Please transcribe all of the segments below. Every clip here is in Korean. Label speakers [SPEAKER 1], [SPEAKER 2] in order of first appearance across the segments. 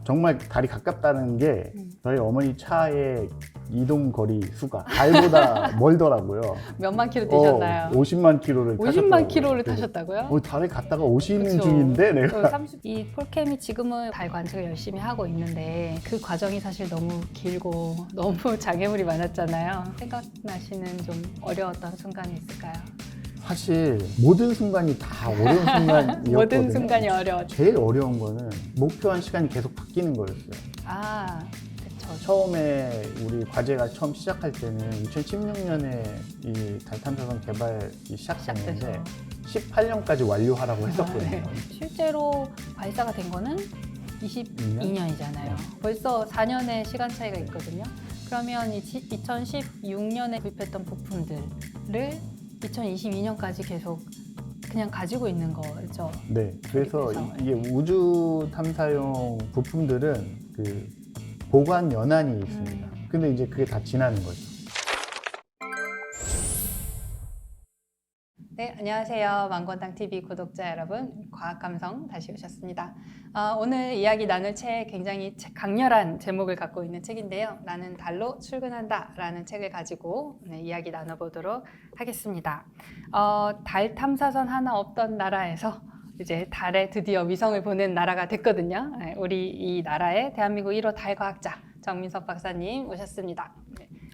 [SPEAKER 1] 정말 달이 가깝다는 게 저희 어머니 차의 이동 거리 수가 달보다 멀더라고요.
[SPEAKER 2] 몇만 킬로 뛰셨나요?
[SPEAKER 1] 50만 킬로를
[SPEAKER 2] 50만 킬로를 타셨다고요?
[SPEAKER 1] 달에 갔다가 오시는
[SPEAKER 2] 그쵸.
[SPEAKER 1] 중인데 내가
[SPEAKER 2] 이 폴캠이 지금은 달 관측을 열심히 하고 있는데 그 과정이 사실 너무 길고 너무 장애물이 많았잖아요. 생각나시는 좀 어려웠던 순간이 있을까요?
[SPEAKER 1] 사실 모든 순간이 다 어려운 순간이었거든요.
[SPEAKER 2] 모든 순간이 어려웠죠.
[SPEAKER 1] 제일 어려운 거는 목표한 시간이 계속 바뀌는 거였어요.
[SPEAKER 2] 아, 그쵸.
[SPEAKER 1] 처음에 우리 과제가 처음 시작할 때는 2016년에 이 달 탐사선 개발이 시작됐는데 18년까지 완료하라고 했었거든요.
[SPEAKER 2] 네. 실제로 발사가 된 거는 22년이잖아요. 벌써 4년의 시간 차이가 있거든요. 그러면 2016년에 구입했던 부품들을 2022년까지 계속 그냥 가지고 있는 거죠.
[SPEAKER 1] 네, 그래서
[SPEAKER 2] 그래서,
[SPEAKER 1] 이게 우주 탐사용 부품들은 그 보관 연한이 있습니다. 근데 이제 그게 다 지나는 거죠.
[SPEAKER 2] 네, 안녕하세요. 망건당TV 구독자 여러분, 과학감성 다시 오셨습니다. 오늘 이야기 나눌 책 굉장히 강렬한 제목을 갖고 있는 책인데요. 나는 달로 출근한다 라는 책을 가지고 이야기 나눠보도록 하겠습니다. 달 탐사선 하나 없던 나라에서 이제 달에 드디어 위성을 보낸 나라가 됐거든요. 우리 이 나라의 대한민국 1호 달과학자 정민석 박사님 오셨습니다.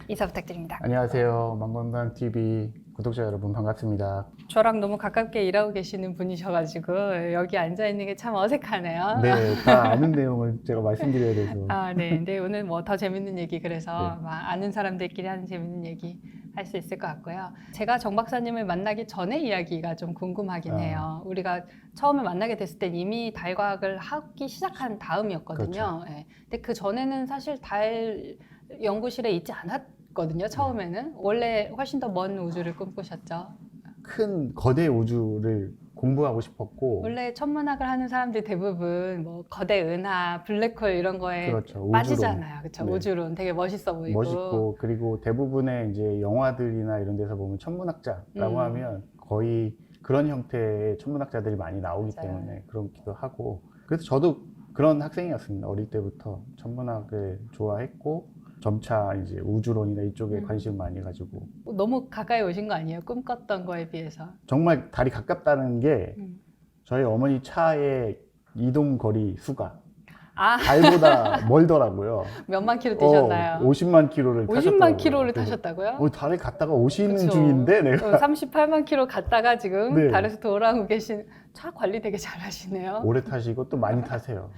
[SPEAKER 2] 인사 부탁드립니다.
[SPEAKER 1] 안녕하세요. 망건당 TV 구독자 여러분 반갑습니다.
[SPEAKER 2] 저랑 너무 가깝게 일하고 계시는 분이셔가지고 여기 앉아있는 게 참 어색하네요.
[SPEAKER 1] 네, 다 아는 내용을 제가 말씀드려야 돼서.
[SPEAKER 2] 네. 근데 오늘 뭐 더 재밌는 얘기 그래서
[SPEAKER 1] 네.
[SPEAKER 2] 막 아는 사람들끼리 하는 재밌는 얘기 할 수 있을 것 같고요. 제가 정 박사님을 만나기 전의 이야기가 좀 궁금하긴 해요. 우리가 처음에 만나게 됐을 땐 이미 달과학을 하기 시작한 다음이었거든요.
[SPEAKER 1] 그렇죠.
[SPEAKER 2] 네. 근데 그 전에는 사실 달 연구실에 있지 않았거든요. 처음에는. 원래 훨씬 더 먼 우주를 꿈꾸셨죠.
[SPEAKER 1] 큰 거대 우주를 공부하고 싶었고,
[SPEAKER 2] 원래 천문학을 하는 사람들 대부분 뭐 거대 은하, 블랙홀 이런 거에
[SPEAKER 1] 그렇죠. 우주론.
[SPEAKER 2] 빠지잖아요. 그렇죠.
[SPEAKER 1] 네.
[SPEAKER 2] 우주론 되게 멋있어 보이고.
[SPEAKER 1] 멋있고, 그리고 대부분의 이제 영화들이나 이런 데서 보면 천문학자라고 하면 거의 그런 형태의 천문학자들이 많이 나오기
[SPEAKER 2] 맞아요.
[SPEAKER 1] 때문에 그렇기도 하고, 그래서 저도 그런 학생이었습니다. 어릴 때부터 천문학을 좋아했고, 점차 이제 우주론이나 이쪽에 관심 많이 가지고,
[SPEAKER 2] 너무 가까이 오신 거 아니에요? 꿈꿨던 거에 비해서.
[SPEAKER 1] 정말 달이 가깝다는 게 저희 어머니 차의 이동 거리 수가 달보다 멀더라고요.
[SPEAKER 2] 몇만 킬로 뛰셨나요?
[SPEAKER 1] 50만 킬로를
[SPEAKER 2] 50만 킬로를 타셨다고요?
[SPEAKER 1] 달에 갔다가 오시는
[SPEAKER 2] 그쵸.
[SPEAKER 1] 중인데 내가
[SPEAKER 2] 38만 킬로 갔다가 지금
[SPEAKER 1] 네.
[SPEAKER 2] 달에서 돌아오고 계신 차 관리 되게 잘하시네요.
[SPEAKER 1] 오래 타시고 또 많이 타세요.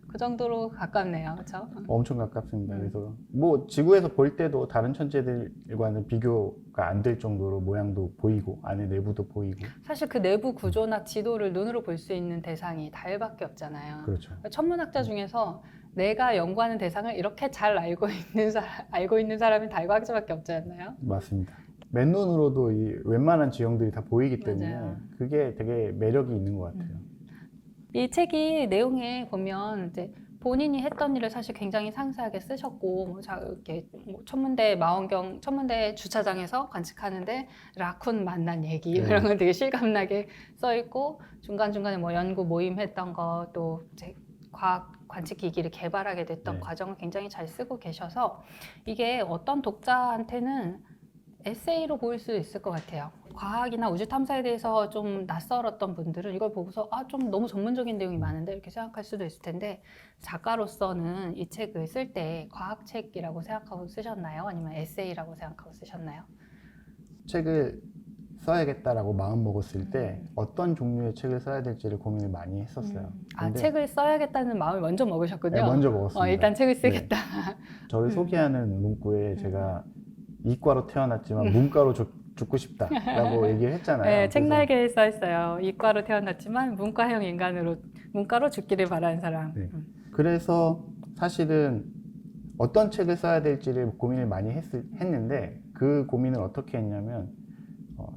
[SPEAKER 2] 그 정도로 가깝네요. 그렇죠?
[SPEAKER 1] 엄청 가깝습니다. 그래서 뭐 지구에서 볼 때도 다른 천체들과는 비교가 안 될 정도로 모양도 보이고 안에 내부도 보이고.
[SPEAKER 2] 사실 그 내부 구조나 지도를 눈으로 볼 수 있는 대상이 달밖에 없잖아요.
[SPEAKER 1] 그렇죠.
[SPEAKER 2] 천문학자 중에서 내가 연구하는 대상을 이렇게 잘 알고 있는 사람이 달과학자밖에 없지 않나요?
[SPEAKER 1] 맞습니다. 맨눈으로도 이 웬만한 지형들이 다 보이기 때문에
[SPEAKER 2] 맞아요.
[SPEAKER 1] 그게 되게 매력이 있는 것 같아요.
[SPEAKER 2] 이 책이 내용에 보면 이제 본인이 했던 일을 사실 굉장히 상세하게 쓰셨고 이렇게 천문대 망원경 천문대 주차장에서 관측하는데 라쿤 만난 얘기
[SPEAKER 1] 네.
[SPEAKER 2] 이런 건 되게 실감나게 써 있고 중간중간에 뭐 연구 모임 했던 거 또 이제 과학 관측 기기를 개발하게 됐던
[SPEAKER 1] 네.
[SPEAKER 2] 과정을 굉장히 잘 쓰고 계셔서 이게 어떤 독자한테는 에세이로 보일 수 있을 것 같아요. 과학이나 우주 탐사에 대해서 좀 낯설었던 분들은 이걸 보고서 좀 너무 전문적인 내용이 많은데 이렇게 생각할 수도 있을 텐데 작가로서는 이 책을 쓸 때 과학책이라고 생각하고 쓰셨나요? 아니면 에세이라고 생각하고 쓰셨나요?
[SPEAKER 1] 책을 써야겠다라고 마음 먹었을 때 어떤 종류의 책을 써야 될지를 고민을 많이 했었어요. 근데
[SPEAKER 2] 책을 써야겠다는 마음을 먼저 먹으셨군요.
[SPEAKER 1] 네, 먼저 먹었습니다.
[SPEAKER 2] 일단 책을 쓰겠다.
[SPEAKER 1] 저를 소개하는 문구에 제가 이과로 태어났지만 문과로 죽고 싶다라고 얘기를 했잖아요.
[SPEAKER 2] 네,
[SPEAKER 1] 그래서
[SPEAKER 2] 책날개에 써 있어요. 이과로 태어났지만 문과형 인간으로 문과로 죽기를 바라는 사람.
[SPEAKER 1] 네. 그래서 사실은 어떤 책을 써야 될지를 고민을 많이 했는데 그 고민을 어떻게 했냐면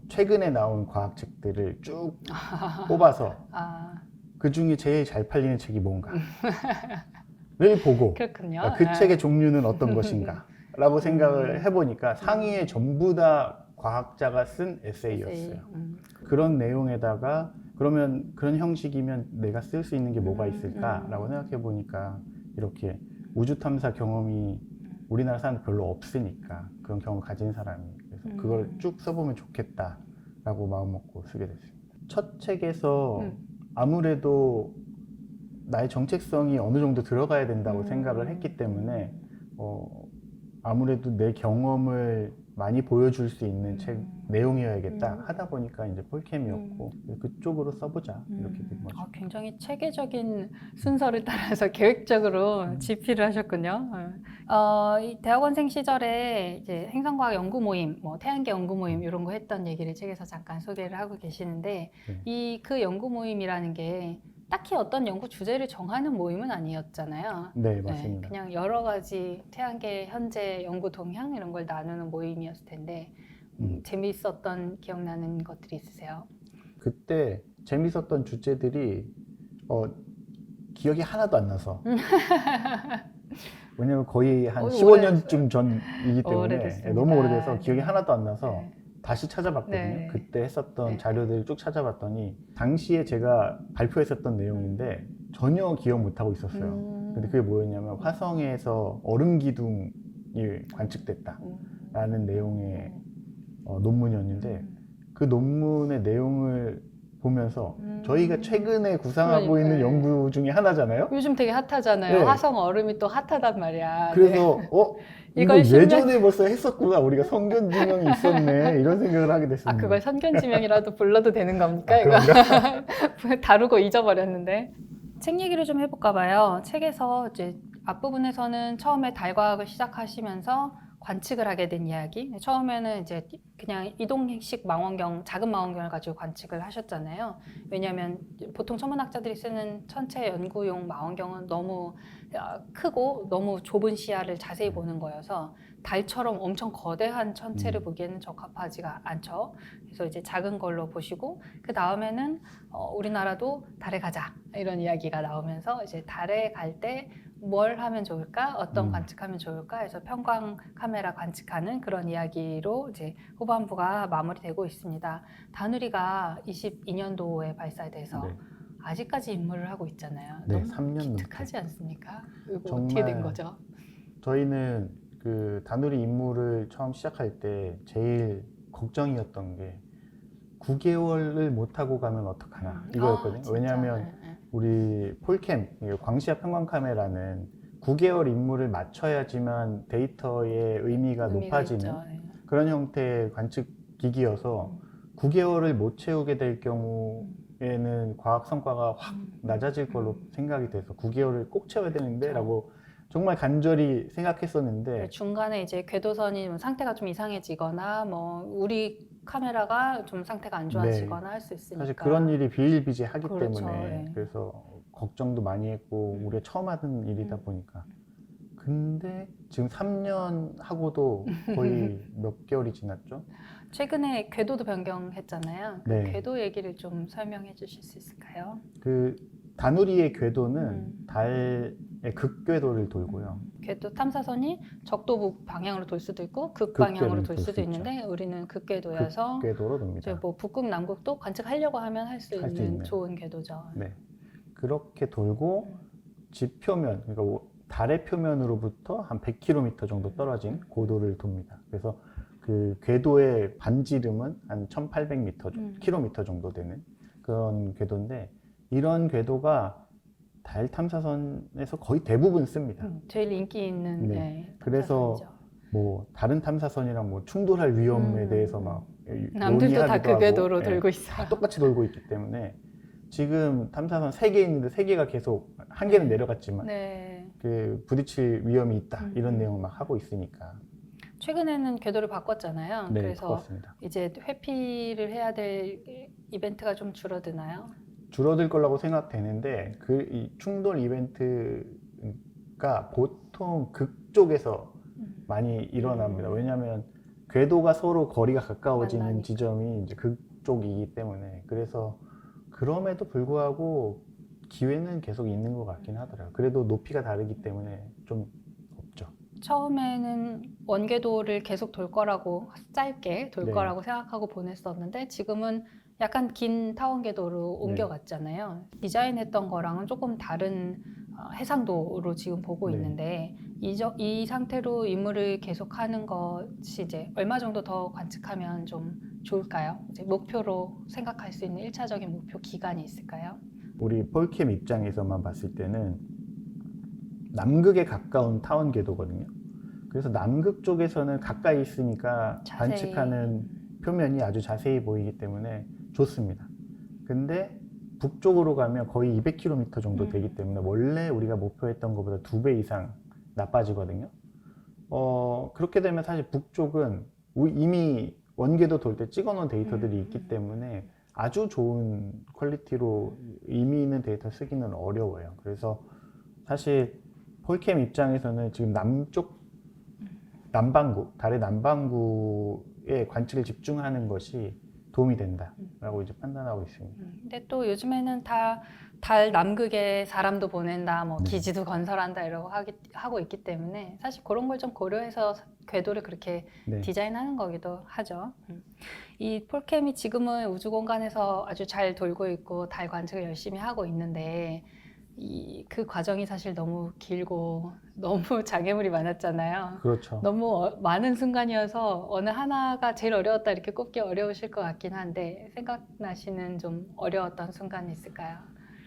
[SPEAKER 1] 최근에 나온 과학책들을 쭉 뽑아서 그 중에 제일 잘 팔리는 책이 뭔가를 보고
[SPEAKER 2] 그렇군요.
[SPEAKER 1] 그 책의 종류는 어떤 것인가 라고 생각을 해보니까 상위에 전부 다 과학자가 쓴 에세이였어요. 그런 내용에다가 그러면 그런 형식이면 내가 쓸 수 있는 게 뭐가 있을까 라고 생각해 보니까 이렇게 우주 탐사 경험이 우리나라 사람 별로 없으니까 그런 경험 가진 사람이 그래서 그걸 쭉 써보면 좋겠다라고 마음 먹고 쓰게 됐습니다. 첫 책에서 아무래도 나의 정체성이 어느 정도 들어가야 된다고 생각을 했기 때문에 아무래도 내 경험을 많이 보여줄 수 있는 책 내용이어야겠다 하다 보니까 이제 폴캠이었고 그쪽으로 써보자 이렇게 된 거죠.
[SPEAKER 2] 굉장히 체계적인 순서를 따라서 계획적으로 집필을 하셨군요. 이 대학원생 시절에 이제 행성과학 연구 모임, 뭐 태양계 연구 모임 이런 거 했던 얘기를 책에서 잠깐 소개를 하고 계시는데 그 연구 모임이라는 게 딱히 어떤 연구 주제를 정하는 모임은 아니었잖아요.
[SPEAKER 1] 네, 맞습니다.
[SPEAKER 2] 그냥 여러 가지 태양계 현재 연구 동향 이런 걸 나누는 모임이었을 텐데 재미있었던 기억나는 것들이 있으세요?
[SPEAKER 1] 그때 재밌었던 주제들이 기억이 하나도 안 나서 왜냐면 거의 한 15년쯤 전이기 때문에
[SPEAKER 2] 오래됐습니다.
[SPEAKER 1] 너무 오래돼서 기억이
[SPEAKER 2] 네.
[SPEAKER 1] 하나도 안 나서
[SPEAKER 2] 네.
[SPEAKER 1] 다시 찾아봤거든요.
[SPEAKER 2] 네.
[SPEAKER 1] 그때 했었던
[SPEAKER 2] 네.
[SPEAKER 1] 자료들을 쭉 찾아봤더니 당시에 제가 발표했었던 내용인데 전혀 기억 못하고 있었어요. 근데 그게 뭐였냐면 화성에서 얼음 기둥이 관측됐다라는 내용의 논문이었는데 그 논문의 내용을 보면서 저희가 최근에 구상하고 있는 연구 중에 하나잖아요.
[SPEAKER 2] 요즘 되게 핫하잖아요.
[SPEAKER 1] 네.
[SPEAKER 2] 화성 얼음이 또 핫하단 말이야.
[SPEAKER 1] 그래서 이거
[SPEAKER 2] 이걸 10년
[SPEAKER 1] 예전에 벌써 했었구나. 우리가 성견지명이 있었네. 이런 생각을 하게 됐습니다.
[SPEAKER 2] 그걸 선견지명이라도 불러도 되는 겁니까? 이거 다루고 잊어버렸는데. 책 얘기를 좀 해볼까 봐요. 책에서 이제 앞부분에서는 처음에 달과학을 시작하시면서 관측을 하게 된 이야기. 처음에는 이제 그냥 이동식 망원경, 작은 망원경을 가지고 관측을 하셨잖아요. 왜냐하면 보통 천문학자들이 쓰는 천체 연구용 망원경은 너무 크고 너무 좁은 시야를 자세히 보는 거여서 달처럼 엄청 거대한 천체를 보기에는 적합하지가 않죠. 그래서 이제 작은 걸로 보시고 그 다음에는 우리나라도 달에 가자 이런 이야기가 나오면서 이제 달에 갈 때 뭘 하면 좋을까? 어떤 관측하면 좋을까? 해서 편광 카메라 관측하는 그런 이야기로 이제 후반부가 마무리되고 있습니다. 다누리가 22년도에 발사돼서
[SPEAKER 1] 네.
[SPEAKER 2] 아직까지 임무를 하고 있잖아요.
[SPEAKER 1] 네,
[SPEAKER 2] 너무
[SPEAKER 1] 3년
[SPEAKER 2] 기특하지 않습니까? 이거
[SPEAKER 1] 정말
[SPEAKER 2] 어떻게 된 거죠?
[SPEAKER 1] 저희는 그 다누리 임무를 처음 시작할 때 제일 걱정이었던 게 9개월을 못하고 가면 어떡하나 이거였거든요.
[SPEAKER 2] 진짜?
[SPEAKER 1] 왜냐하면 우리 폴캠, 광시야 편광 카메라는 9개월 임무를 맞춰야지만 데이터의 의미가 높아지는
[SPEAKER 2] 있죠. 네.
[SPEAKER 1] 그런 형태의 관측 기기여서 9개월을 못 채우게 될 경우에는 과학 성과가 확 낮아질 걸로 생각이 돼서 9개월을 꼭 채워야 되는데 라고 정말 간절히 생각했었는데
[SPEAKER 2] 중간에 이제 궤도선이 상태가 좀 이상해지거나 뭐 우리 카메라가 좀 상태가 안 좋아지거나 할 수 있으니까
[SPEAKER 1] 사실 그런 일이 비일비재하기
[SPEAKER 2] 그렇죠,
[SPEAKER 1] 때문에
[SPEAKER 2] 네.
[SPEAKER 1] 그래서 걱정도 많이 했고 우리가 처음 하던 일이다 보니까 근데 지금 3년 하고도 거의 몇 개월이 지났죠?
[SPEAKER 2] 최근에 궤도도 변경했잖아요. 그
[SPEAKER 1] 네.
[SPEAKER 2] 궤도 얘기를 좀 설명해 주실 수 있을까요?
[SPEAKER 1] 그 다누리의 궤도는 달의 극궤도를 돌고요.
[SPEAKER 2] 궤도 탐사선이 적도북 방향으로 돌 수도 있고 극방향으로 돌 수도 있는데 우리는 극궤도여서
[SPEAKER 1] 극궤도로
[SPEAKER 2] 이제
[SPEAKER 1] 돕니다.
[SPEAKER 2] 뭐 북극 남극도 관측하려고 하면 할 수 있는 좋은 궤도죠.
[SPEAKER 1] 네, 그렇게 돌고 지표면, 그러니까 달의 표면으로부터 한 100km 정도 떨어진 고도를 돕니다. 그래서 그 궤도의 반지름은 한 1,800m, km 정도 되는 그런 궤도인데 이런 궤도가 달 탐사선에서 거의 대부분 씁니다.
[SPEAKER 2] 제일 인기 있는
[SPEAKER 1] 그래서 뭐 다른 탐사선이랑 뭐 충돌할 위험에 대해서 막
[SPEAKER 2] 남들도 다 그 궤도로
[SPEAKER 1] 하고,
[SPEAKER 2] 돌고 있어요.
[SPEAKER 1] 다 똑같이 돌고 있기 때문에 지금 탐사선 3개 있는데 3개가 계속 한 개는 내려갔지만 그 부딪힐 위험이 있다 이런 내용을 막 하고 있으니까
[SPEAKER 2] 최근에는 궤도를 바꿨잖아요.
[SPEAKER 1] 네,
[SPEAKER 2] 그래서
[SPEAKER 1] 바꿨습니다.
[SPEAKER 2] 이제 회피를 해야 될 이벤트가 좀 줄어드나요?
[SPEAKER 1] 줄어들 거라고 생각되는데 그 이 충돌 이벤트가 보통 극쪽에서 많이 일어납니다. 왜냐하면 궤도가 서로 거리가 가까워지는
[SPEAKER 2] 만나니까.
[SPEAKER 1] 지점이 이제 극쪽이기 때문에 그래서 그럼에도 불구하고 기회는 계속 있는 것 같긴 하더라고요. 그래도 높이가 다르기 때문에 좀 없죠.
[SPEAKER 2] 처음에는 원궤도를 계속 돌 거라고 짧게 돌
[SPEAKER 1] 네.
[SPEAKER 2] 거라고 생각하고 보냈었는데 지금은 약간 긴 타원 궤도로 옮겨갔잖아요. 디자인했던 거랑은 조금 다른 해상도로 지금 보고
[SPEAKER 1] 네.
[SPEAKER 2] 있는데 이 상태로 임무를 계속하는 것이 이제 얼마 정도 더 관측하면 좀 좋을까요? 이제 목표로 생각할 수 있는 1차적인 목표 기간이 있을까요?
[SPEAKER 1] 우리 폴캠 입장에서만 봤을 때는 남극에 가까운 타원 궤도거든요. 그래서 남극 쪽에서는 가까이 있으니까
[SPEAKER 2] 자세히.
[SPEAKER 1] 관측하는 표면이 아주 자세히 보이기 때문에 좋습니다. 근데 북쪽으로 가면 거의 200km 정도 되기 때문에 원래 우리가 목표했던 것보다 2배 이상 나빠지거든요. 그렇게 되면 사실 북쪽은 이미 원궤도 돌 때 찍어놓은 데이터들이 있기 때문에 아주 좋은 퀄리티로 의미 있는 데이터 쓰기는 어려워요. 그래서 사실 폴캠 입장에서는 지금 남반구, 달의 남반구에 관측을 집중하는 것이 도움이 된다라고 이제 판단하고 있습니다.
[SPEAKER 2] 근데 또 요즘에는 달 남극에 사람도 보낸다, 뭐
[SPEAKER 1] 네.
[SPEAKER 2] 기지도 건설한다 이러고 하고 있기 때문에 사실 그런 걸 좀 고려해서 궤도를 그렇게
[SPEAKER 1] 네.
[SPEAKER 2] 디자인하는 거기도 하죠. 이 폴캠이 지금은 우주 공간에서 아주 잘 돌고 있고 달 관측을 열심히 하고 있는데 그 과정이 사실 너무 길고 너무 장애물이 많았잖아요.
[SPEAKER 1] 그렇죠.
[SPEAKER 2] 너무 많은 순간이어서 어느 하나가 제일 어려웠다 이렇게 꼽기 어려우실 것 같긴 한데 생각나시는 좀 어려웠던 순간이 있을까요?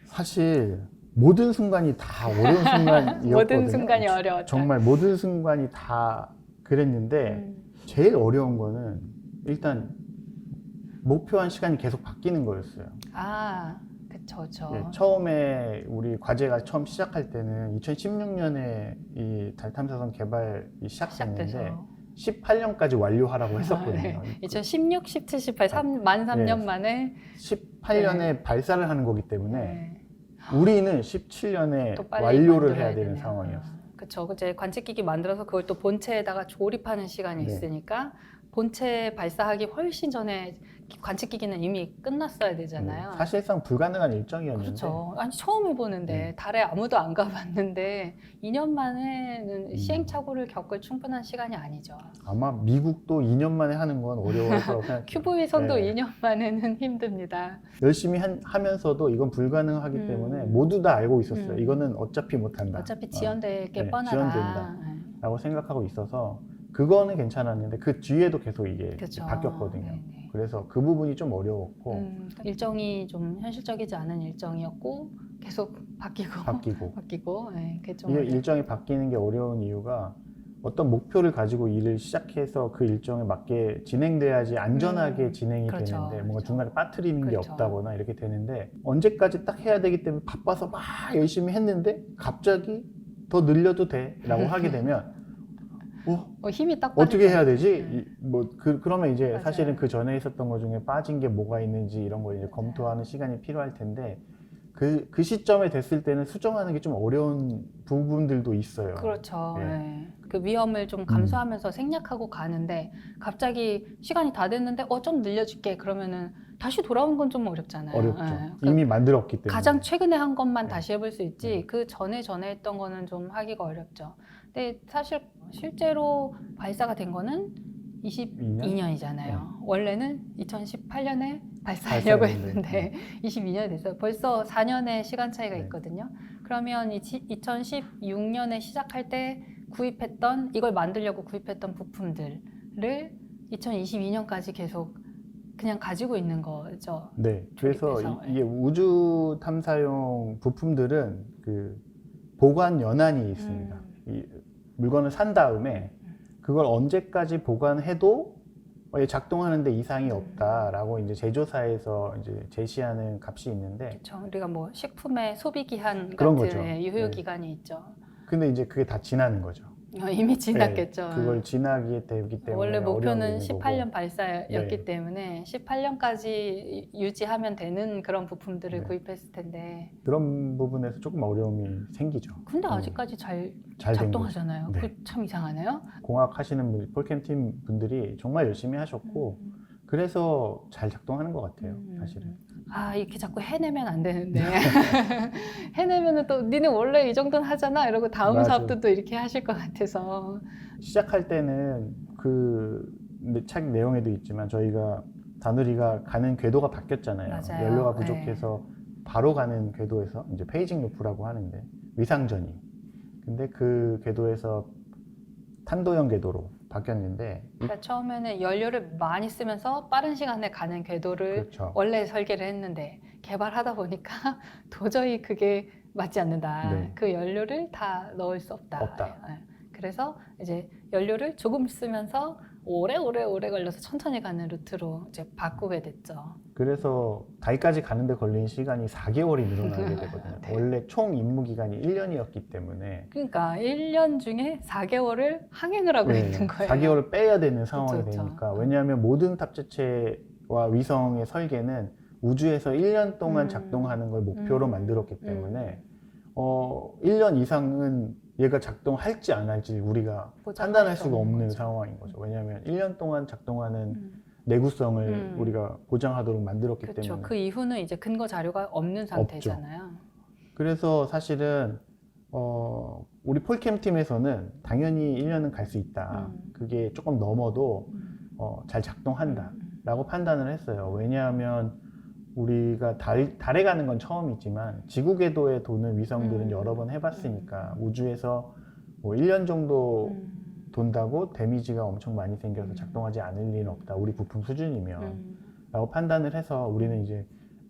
[SPEAKER 1] 사실 모든 순간이 다 어려운 순간이었거든요.
[SPEAKER 2] 모든 순간이 어려웠다.
[SPEAKER 1] 정말 모든 순간이 다 그랬는데 제일 어려운 거는 일단 목표한 시간이 계속 바뀌는 거였어요.
[SPEAKER 2] 아, 그쵸.
[SPEAKER 1] 예, 처음에 우리 과제가 처음 시작할 때는 2016년에 이 달 탐사선 개발이 시작됐는데
[SPEAKER 2] 시작돼서
[SPEAKER 1] 18년까지 완료하라고 했었거든요.
[SPEAKER 2] 네. 2016, 17, 18, 만 3년
[SPEAKER 1] 네.
[SPEAKER 2] 만에
[SPEAKER 1] 18년에 발사를 하는 거기 때문에
[SPEAKER 2] 네.
[SPEAKER 1] 우리는 17년에
[SPEAKER 2] 또 빨리
[SPEAKER 1] 완료를
[SPEAKER 2] 만들어야
[SPEAKER 1] 해야 되는
[SPEAKER 2] 되네요.
[SPEAKER 1] 상황이었어요.
[SPEAKER 2] 그쵸. 이제 관측기기 만들어서 그걸 또 본체에다가 조립하는 시간이
[SPEAKER 1] 네.
[SPEAKER 2] 있으니까 본체 발사하기 훨씬 전에 관측기기는 이미 끝났어야 되잖아요.
[SPEAKER 1] 사실상 불가능한 일정이었는데
[SPEAKER 2] 그렇죠. 아니 처음 해보는데
[SPEAKER 1] 네.
[SPEAKER 2] 달에 아무도 안 가봤는데 2년 만에는 시행착오를 겪을 충분한 시간이 아니죠.
[SPEAKER 1] 아마 미국도 2년 만에 하는 건 어려울 거라고 생각해요.
[SPEAKER 2] 큐브 위성도
[SPEAKER 1] 네.
[SPEAKER 2] 2년 만에는 힘듭니다.
[SPEAKER 1] 열심히 하면서도 이건 불가능하기 때문에 모두 다 알고 있었어요. 이거는 어차피 못한다.
[SPEAKER 2] 어차피 지연될 게
[SPEAKER 1] 네,
[SPEAKER 2] 뻔하다.
[SPEAKER 1] 지연된다.
[SPEAKER 2] 네.
[SPEAKER 1] 라고 생각하고 있어서 그거는 괜찮았는데 그 뒤에도 계속 이게
[SPEAKER 2] 그쵸.
[SPEAKER 1] 바뀌었거든요.
[SPEAKER 2] 네네.
[SPEAKER 1] 그래서 그 부분이 좀 어려웠고
[SPEAKER 2] 일정이 좀 현실적이지 않은 일정이었고 계속 바뀌고
[SPEAKER 1] 바뀌고
[SPEAKER 2] 네, 그게 좀
[SPEAKER 1] 이게
[SPEAKER 2] 어려웠죠.
[SPEAKER 1] 일정이 바뀌는 게 어려운 이유가 어떤 목표를 가지고 일을 시작해서 그 일정에 맞게 진행돼야지 안전하게 진행이
[SPEAKER 2] 그렇죠,
[SPEAKER 1] 되는데 뭔가
[SPEAKER 2] 그렇죠.
[SPEAKER 1] 중간에 빠뜨리는 게
[SPEAKER 2] 그렇죠.
[SPEAKER 1] 없다거나 이렇게 되는데 언제까지 딱 해야 되기 때문에 바빠서 막 열심히 했는데 갑자기 더 늘려도 돼 라고 하게 되면
[SPEAKER 2] 힘이 딱
[SPEAKER 1] 어떻게
[SPEAKER 2] 빠질
[SPEAKER 1] 해야
[SPEAKER 2] 거예요.
[SPEAKER 1] 되지? 그러면 이제
[SPEAKER 2] 맞아요.
[SPEAKER 1] 사실은 그 전에 있었던 것 중에 빠진 게 뭐가 있는지 이런 걸 이제
[SPEAKER 2] 맞아요.
[SPEAKER 1] 검토하는 시간이 필요할 텐데 그 시점에 됐을 때는 수정하는 게 좀 어려운 부분들도 있어요.
[SPEAKER 2] 그렇죠.
[SPEAKER 1] 예.
[SPEAKER 2] 네. 그 위험을 좀 감수하면서 생략하고 가는데 갑자기 시간이 다 됐는데 좀 늘려줄게 그러면은 다시 돌아온 건 좀 어렵잖아요.
[SPEAKER 1] 어렵죠.
[SPEAKER 2] 네. 그러니까
[SPEAKER 1] 이미 만들었기 때문에.
[SPEAKER 2] 가장 최근에 한 것만
[SPEAKER 1] 네.
[SPEAKER 2] 다시 해볼 수 있지
[SPEAKER 1] 네.
[SPEAKER 2] 그 전에 했던 거는 좀 하기가 어렵죠. 근데 사실 실제로 발사가 된 거는 22년이잖아요. 원래는 2018년에 발사하려고 했는데 22년이 됐어요. 벌써 4년의 시간 차이가
[SPEAKER 1] 네.
[SPEAKER 2] 있거든요. 그러면 2016년에 시작할 때 이걸 만들려고 구입했던 부품들을 2022년까지 계속 그냥 가지고 있는 거죠.
[SPEAKER 1] 네. 그래서
[SPEAKER 2] 조립해서,
[SPEAKER 1] 이게 우주 탐사용 부품들은 그 보관 연한이 있습니다. 이 물건을 산 다음에 그걸 언제까지 보관해도 작동하는데 이상이 없다라고 이제 제조사에서 이제 제시하는 값이 있는데
[SPEAKER 2] 그렇죠. 우리가 뭐 식품의 소비 기한
[SPEAKER 1] 그런
[SPEAKER 2] 같은
[SPEAKER 1] 거죠.
[SPEAKER 2] 유효
[SPEAKER 1] 네.
[SPEAKER 2] 기간이 있죠.
[SPEAKER 1] 근데 이제 그게 다 지나는 거죠.
[SPEAKER 2] 이미 지났겠죠.
[SPEAKER 1] 네, 그걸 지나게 되기 때문에
[SPEAKER 2] 원래
[SPEAKER 1] 어려움이
[SPEAKER 2] 목표는
[SPEAKER 1] 있는
[SPEAKER 2] 18년
[SPEAKER 1] 거고.
[SPEAKER 2] 발사였기
[SPEAKER 1] 네.
[SPEAKER 2] 때문에 18년까지 유지하면 되는 그런 부품들을
[SPEAKER 1] 네.
[SPEAKER 2] 구입했을 텐데
[SPEAKER 1] 그런 부분에서 조금 어려움이 생기죠.
[SPEAKER 2] 근데 아직까지 잘
[SPEAKER 1] 잘된
[SPEAKER 2] 작동하잖아요.
[SPEAKER 1] 거죠. 네.
[SPEAKER 2] 그거 참 이상하네요.
[SPEAKER 1] 공학 하시는 폴캠 팀 분들이 정말 열심히 하셨고 그래서 잘 작동하는 것 같아요. 사실은.
[SPEAKER 2] 이렇게 자꾸 해내면 안 되는데 해내면은 또 니네 원래 이 정도는 하잖아 이러고 다음
[SPEAKER 1] 맞아.
[SPEAKER 2] 사업도 또 이렇게 하실 것 같아서
[SPEAKER 1] 시작할 때는 책 내용에도 있지만 저희가 다누리가 가는 궤도가 바뀌었잖아요.
[SPEAKER 2] 맞아요.
[SPEAKER 1] 연료가
[SPEAKER 2] 네.
[SPEAKER 1] 부족해서 바로 가는 궤도에서 이제 페이징 루프라고 하는데 위상전이. 근데 그 궤도에서 탄도형 궤도로 바뀌었는데
[SPEAKER 2] 그러니까 처음에는 연료를 많이 쓰면서 빠른 시간에 가는 궤도를
[SPEAKER 1] 그렇죠.
[SPEAKER 2] 원래 설계를 했는데 개발하다 보니까 도저히 그게 맞지 않는다.
[SPEAKER 1] 네.
[SPEAKER 2] 그 연료를 다 넣을 수 없다.
[SPEAKER 1] 없다.
[SPEAKER 2] 예. 그래서 이제 연료를 조금 쓰면서 오래 걸려서 천천히 가는 루트로 이제 바꾸게 됐죠.
[SPEAKER 1] 그래서 달까지 가는데 걸린 시간이 4개월이 늘어나게 되거든요.
[SPEAKER 2] 네.
[SPEAKER 1] 원래 총 임무 기간이 1년이었기 때문에
[SPEAKER 2] 그러니까 1년 중에 4개월을 항행을 하고 있는 거예요.
[SPEAKER 1] 4개월을 빼야 되는 상황이
[SPEAKER 2] 그쵸.
[SPEAKER 1] 되니까 왜냐하면 모든 탑재체와 위성의 설계는 우주에서 1년 동안 작동하는 걸 목표로 만들었기 때문에 1년 이상은 얘가 작동할지 안 할지 우리가 판단할 수가 없는 상황인 거죠. 왜냐하면 1년 동안 작동하는 내구성을 우리가 보장하도록 만들었기
[SPEAKER 2] 그렇죠.
[SPEAKER 1] 때문에.
[SPEAKER 2] 그 이후는 이제 근거 자료가 없는 상태잖아요.
[SPEAKER 1] 그래서 사실은 우리 폴캠 팀에서는 당연히 1년은 갈 수 있다. 그게 조금 넘어도 잘 작동한다 라고 판단을 했어요. 왜냐하면 우리가 달에 가는 건 처음이지만 지구 궤도에 도는 위성들은 여러 번 해봤으니까 우주에서 뭐 1년 정도 돈다고 데미지가 엄청 많이 생겨서 작동하지 않을 리는 없다. 우리 부품 수준이면 라고 판단을 해서 우리는 이제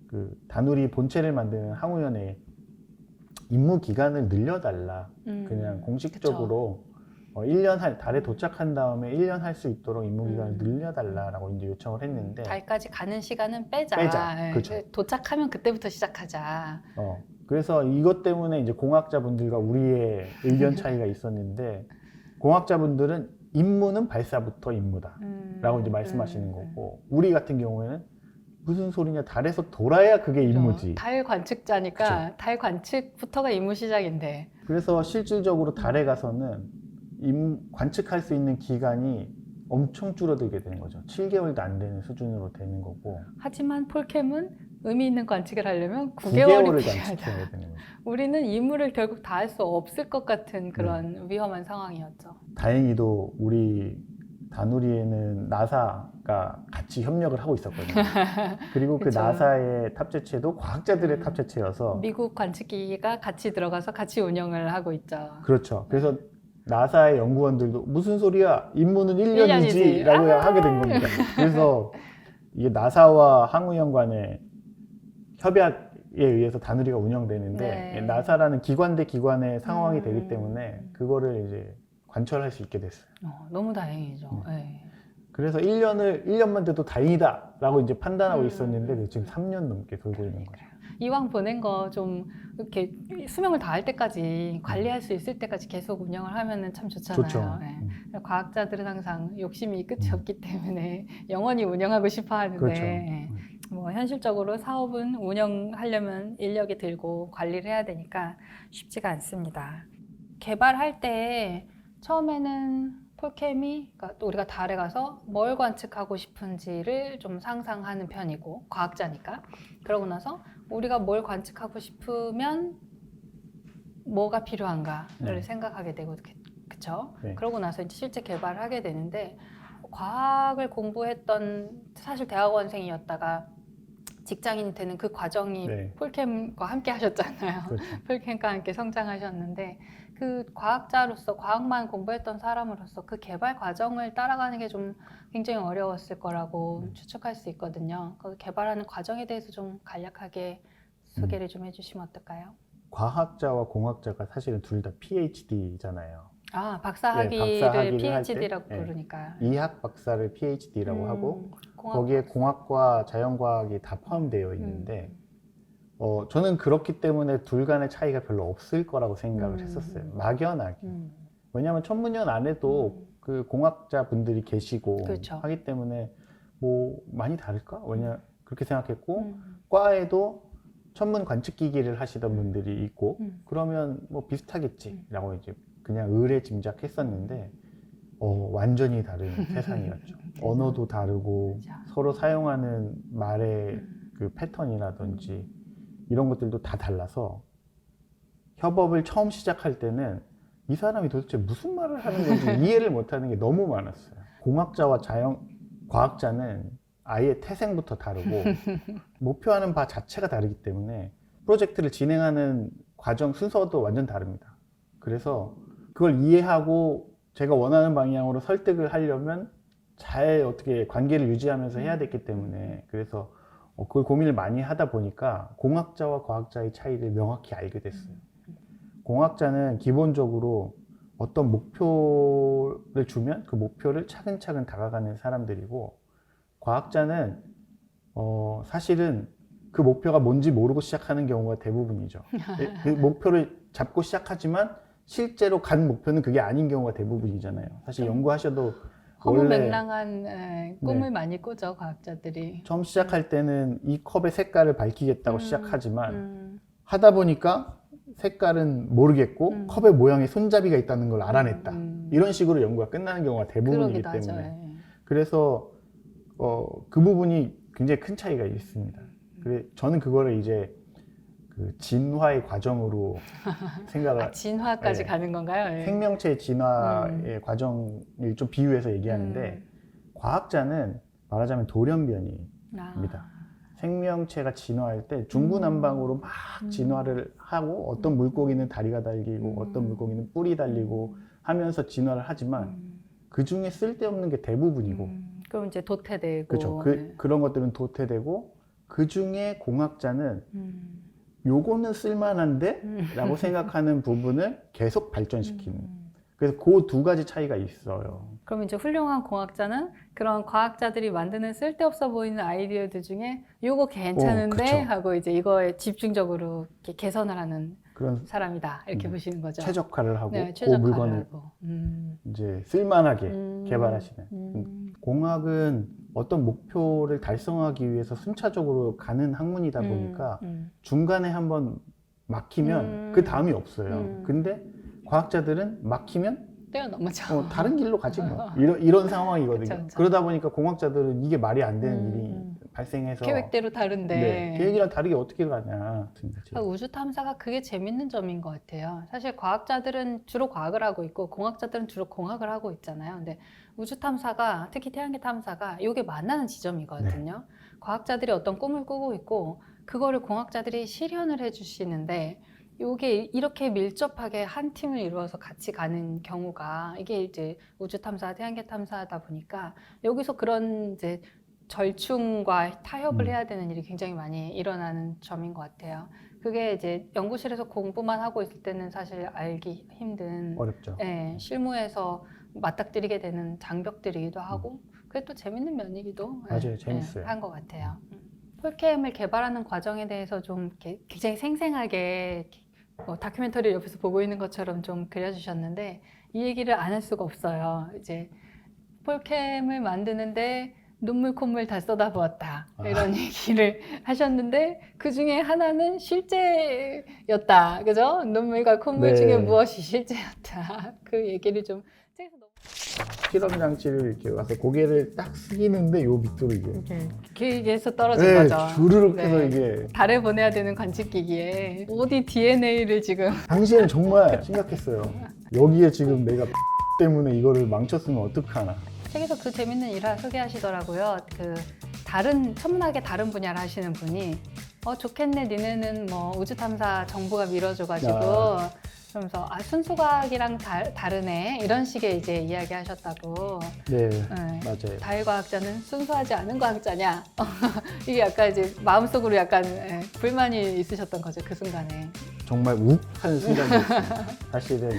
[SPEAKER 1] 그 다누리 본체를 만드는 항우연의 임무 기간을 늘려달라. 그냥 공식적으로 1년 달에 도착한 다음에 1년 할 수 있도록 임무 기간을 늘려달라라고 이제 요청을 했는데
[SPEAKER 2] 달까지 가는 시간은 빼자.
[SPEAKER 1] 빼자.
[SPEAKER 2] 예.
[SPEAKER 1] 그쵸.
[SPEAKER 2] 도착하면 그때부터 시작하자.
[SPEAKER 1] 그래서 이것 때문에 이제 공학자분들과 우리의 의견 차이가 있었는데 공학자분들은 임무는 발사부터 임무다라고 이제 말씀하시는 거고 우리 같은 경우에는 무슨 소리냐 달에서 돌아야 그게 임무지.
[SPEAKER 2] 달 관측자니까
[SPEAKER 1] 그쵸.
[SPEAKER 2] 달 관측부터가 임무 시작인데.
[SPEAKER 1] 그래서 실질적으로 달에 가서는 관측할 수 있는 기간이 엄청 줄어들게 되는 거죠. 7개월도 안 되는 수준으로 되는 거고.
[SPEAKER 2] 하지만 폴캠은 의미 있는 관측을 하려면
[SPEAKER 1] 9개월을
[SPEAKER 2] 9개월이 필요하다.
[SPEAKER 1] 관측해야 되는 거죠.
[SPEAKER 2] 우리는 임무를 결국 다 할 수 없을 것 같은 그런 위험한 상황이었죠.
[SPEAKER 1] 다행히도 우리 다누리에는 나사가 같이 협력을 하고 있었거든요. 그리고 그
[SPEAKER 2] 그쵸.
[SPEAKER 1] 나사의 탑재체도 과학자들의 탑재체여서
[SPEAKER 2] 미국 관측기가 같이 들어가서 같이 운영을 하고 있죠.
[SPEAKER 1] 그렇죠. 그래서 나사의 연구원들도 무슨 소리야? 임무는 1년이지
[SPEAKER 2] 1년이지.
[SPEAKER 1] 라고 하게 된 겁니다. 그래서 이게 나사와 항우연 간의 협약에 의해서 다누리가 운영되는데
[SPEAKER 2] 네.
[SPEAKER 1] 나사라는 기관 대 기관의 상황이 되기 때문에 그거를 이제 관철할 수 있게 됐어요.
[SPEAKER 2] 너무 다행이죠. 네.
[SPEAKER 1] 그래서 1년만 돼도 다행이다 라고 이제 판단하고 있었는데 지금 3년 넘게 돌고 있는 거죠.
[SPEAKER 2] 이왕 보낸 거 좀 이렇게 수명을 다할 때까지 관리할 수 있을 때까지 계속 운영을 하면은 참 좋잖아요.
[SPEAKER 1] 좋죠.
[SPEAKER 2] 네. 과학자들은 항상 욕심이 끝이 없기 때문에 영원히 운영하고 싶어 하는데
[SPEAKER 1] 그렇죠.
[SPEAKER 2] 뭐 현실적으로 사업은 운영하려면 인력이 들고 관리를 해야 되니까 쉽지가 않습니다. 개발할 때 처음에는 폴캠이 그러니까 또 우리가 달에 가서 뭘 관측하고 싶은지를 좀 상상하는 편이고 과학자니까 그러고 나서 우리가 뭘 관측하고 싶으면 뭐가 필요한가를 생각하게 되고 그쵸?
[SPEAKER 1] 네.
[SPEAKER 2] 그러고 나서 이제 실제 개발을 하게 되는데 과학을 공부했던 사실 대학원생이었다가 직장인이 되는 그 과정이
[SPEAKER 1] 네.
[SPEAKER 2] 폴캠과 함께 하셨잖아요.
[SPEAKER 1] 그렇죠.
[SPEAKER 2] 폴캠과 함께 성장하셨는데 그 과학자로서 과학만 공부했던 사람으로서 그 개발 과정을 따라가는 게 좀 굉장히 어려웠을 거라고 추측할 수 있거든요. 그 개발하는 과정에 대해서 좀 간략하게 소개를 좀 해주시면 어떨까요?
[SPEAKER 1] 과학자와 공학자가 사실은 둘 다 PhD잖아요.
[SPEAKER 2] 아, 박사학위를
[SPEAKER 1] 박사학위를 할
[SPEAKER 2] PhD라고
[SPEAKER 1] 때,
[SPEAKER 2] 부르니까.
[SPEAKER 1] 이학 박사를 PhD라고 하고
[SPEAKER 2] 공학
[SPEAKER 1] 거기에 공학과 자연과학이 다 포함되어 있는데 저는 그렇기 때문에 둘 간의 차이가 별로 없을 거라고 생각을 했었어요. 막연하게. 왜냐하면 천문년 안에도 그 공학자 분들이 계시고
[SPEAKER 2] 그렇죠.
[SPEAKER 1] 하기 때문에 뭐 많이 다를까? 그렇게 생각했고 과에도 천문 관측기기를 하시던 분들이 있고 그러면 뭐 비슷하겠지라고 이제 그냥 의뢰짐작했었는데 완전히 다른 세상이었죠. 언어도 다르고 서로 사용하는 말의 그 패턴이라든지 이런 것들도 다 달라서 협업을 처음 시작할 때는 이 사람이 도대체 무슨 말을 하는 건지 이해를 못하는 게 너무 많았어요. 공학자와 과학자는 아예 태생부터 다르고 목표하는 바 자체가 다르기 때문에 프로젝트를 진행하는 과정 순서도 완전 다릅니다. 그래서 그걸 이해하고 제가 원하는 방향으로 설득을 하려면 잘 어떻게 관계를 유지하면서 해야 됐기 때문에 그래서 그걸 고민을 많이 하다 보니까 공학자와 과학자의 차이를 명확히 알게 됐어요. 공학자는 기본적으로 어떤 목표를 주면 그 목표를 차근차근 다가가는 사람들이고 과학자는 사실은 그 목표가 뭔지 모르고 시작하는 경우가 대부분이죠. 그 목표를 잡고 시작하지만 실제로 간 목표는 그게 아닌 경우가 대부분이잖아요. 사실 연구하셔도 원래
[SPEAKER 2] 허무맹랑한 꿈을
[SPEAKER 1] 네.
[SPEAKER 2] 많이 꾸죠, 과학자들이.
[SPEAKER 1] 처음 시작할 때는 이 컵의 색깔을 밝히겠다고 시작하지만 하다 보니까 색깔은 모르겠고 컵의 모양에 손잡이가 있다는 걸 알아냈다. 이런 식으로 연구가 끝나는 경우가 대부분이기
[SPEAKER 2] 그러기도
[SPEAKER 1] 때문에
[SPEAKER 2] 하죠. 예.
[SPEAKER 1] 그래서 그 부분이 굉장히 큰 차이가 있습니다. 그래 저는 그거를 이제 그 진화의 과정으로 생각을
[SPEAKER 2] 진화까지
[SPEAKER 1] 네.
[SPEAKER 2] 가는 건가요? 예.
[SPEAKER 1] 생명체 진화의 과정을 좀 비유해서 얘기하는데 과학자는 말하자면 돌연변이입니다. 생명체가 진화할 때 중구난방으로 막 진화를 하고 어떤 물고기는 다리가 달리고 어떤 물고기는 뿔이 달리고 하면서 진화를 하지만 그 중에 쓸데없는 게 대부분이고
[SPEAKER 2] 그럼 이제 도태되고
[SPEAKER 1] 그렇죠.
[SPEAKER 2] 네.
[SPEAKER 1] 그런 것들은 도태되고 그 중에 공학자는 요거는 쓸만한데? 라고 생각하는 부분을 계속 발전시키는 그래서 그 두 가지 차이가 있어요.
[SPEAKER 2] 그럼 이제 훌륭한 공학자는 그런 과학자들이 만드는 쓸데없어 보이는 아이디어들 중에 요거 괜찮은데
[SPEAKER 1] 그쵸.
[SPEAKER 2] 하고 이제 이거에 집중적으로 이렇게 개선을 하는
[SPEAKER 1] 그런
[SPEAKER 2] 사람이다 이렇게 보시는 거죠.
[SPEAKER 1] 최적화를 하고
[SPEAKER 2] 네,
[SPEAKER 1] 그
[SPEAKER 2] 최적화를
[SPEAKER 1] 물건을
[SPEAKER 2] 하고.
[SPEAKER 1] 이제 쓸만하게 개발하시는 공학은 어떤 목표를 달성하기 위해서 순차적으로 가는 학문이다 보니까 중간에 한번 막히면 그 다음이 없어요. 근데 과학자들은 막히면
[SPEAKER 2] 뛰어넘어져.
[SPEAKER 1] 다른 길로 가지 뭐 이런 상황이거든요.
[SPEAKER 2] 그쵸, 그쵸.
[SPEAKER 1] 그러다 보니까 공학자들은 이게 말이 안 되는 일이 발생해서
[SPEAKER 2] 계획대로 다른데.
[SPEAKER 1] 네, 계획이랑 다르게 어떻게 가냐.
[SPEAKER 2] 우주 탐사가 그게 재밌는 점인 것 같아요. 사실 과학자들은 주로 과학을 하고 있고 공학자들은 주로 공학을 하고 있잖아요. 근데 우주 탐사가 특히 태양계 탐사가 이게 만나는 지점이거든요. 과학자들이 어떤 꿈을 꾸고 있고 그거를 공학자들이 실현을 해주시는데 이게 이렇게 밀접하게 한 팀을 이루어서 같이 가는 경우가 이게 이제 우주 탐사, 태양계 탐사다 보니까 여기서 그런 이제 절충과 타협을 해야 되는 일이 굉장히 많이 일어나는 점인 것 같아요. 그게 이제 연구실에서 공부만 하고 있을 때는 사실 알기 힘든
[SPEAKER 1] 어렵죠.
[SPEAKER 2] 예, 실무에서 맞닥뜨리게 되는 장벽들이기도 하고 그게 또 재밌는 면이기도
[SPEAKER 1] 맞아요. 재밌어요.
[SPEAKER 2] 한 것 같아요. 폴캠을 개발하는 과정에 대해서 좀 이렇게 굉장히 생생하게 다큐멘터리를 옆에서 보고 있는 것처럼 좀 그려주셨는데 이 얘기를 안 할 수가 없어요. 이제 폴캠을 만드는데 눈물 콧물 다 쏟아부었다 이런 얘기를 하셨는데 그 중에 하나는 실제였다, 그죠? 눈물과 콧물
[SPEAKER 1] 네.
[SPEAKER 2] 중에 무엇이 실제였다 그 얘기를 좀 책에서 너무
[SPEAKER 1] 실험 장치를 이렇게 와서 고개를 딱 숙이는데 요 밑으로 이게
[SPEAKER 2] 기계에서 떨어진
[SPEAKER 1] 네,
[SPEAKER 2] 거죠.
[SPEAKER 1] 주르륵 해서
[SPEAKER 2] 네.
[SPEAKER 1] 이게
[SPEAKER 2] 달에 보내야 되는 관측기기에 어디 DNA를 지금
[SPEAKER 1] 당시에는 정말 심각했어요. 여기에 지금 내가 때문에 이거를 망쳤으면 어떡하나.
[SPEAKER 2] 책에서 그 재밌는 일화 소개하시더라고요. 그 천문학의 다른 분야를 하시는 분이 좋겠네 니네는 뭐 우주 탐사 정부가 밀어줘가지고 그러면서 순수과학이랑 다르네 이런 식의 이제 이야기하셨다고.
[SPEAKER 1] 네,
[SPEAKER 2] 네.
[SPEAKER 1] 맞아요.
[SPEAKER 2] 달 과학자는 순수하지 않은 과학자냐 이게 약간 이제 마음속으로 약간 불만이 있으셨던 거죠 그 순간에.
[SPEAKER 1] 정말 욱하는 순간이었어요. 사실은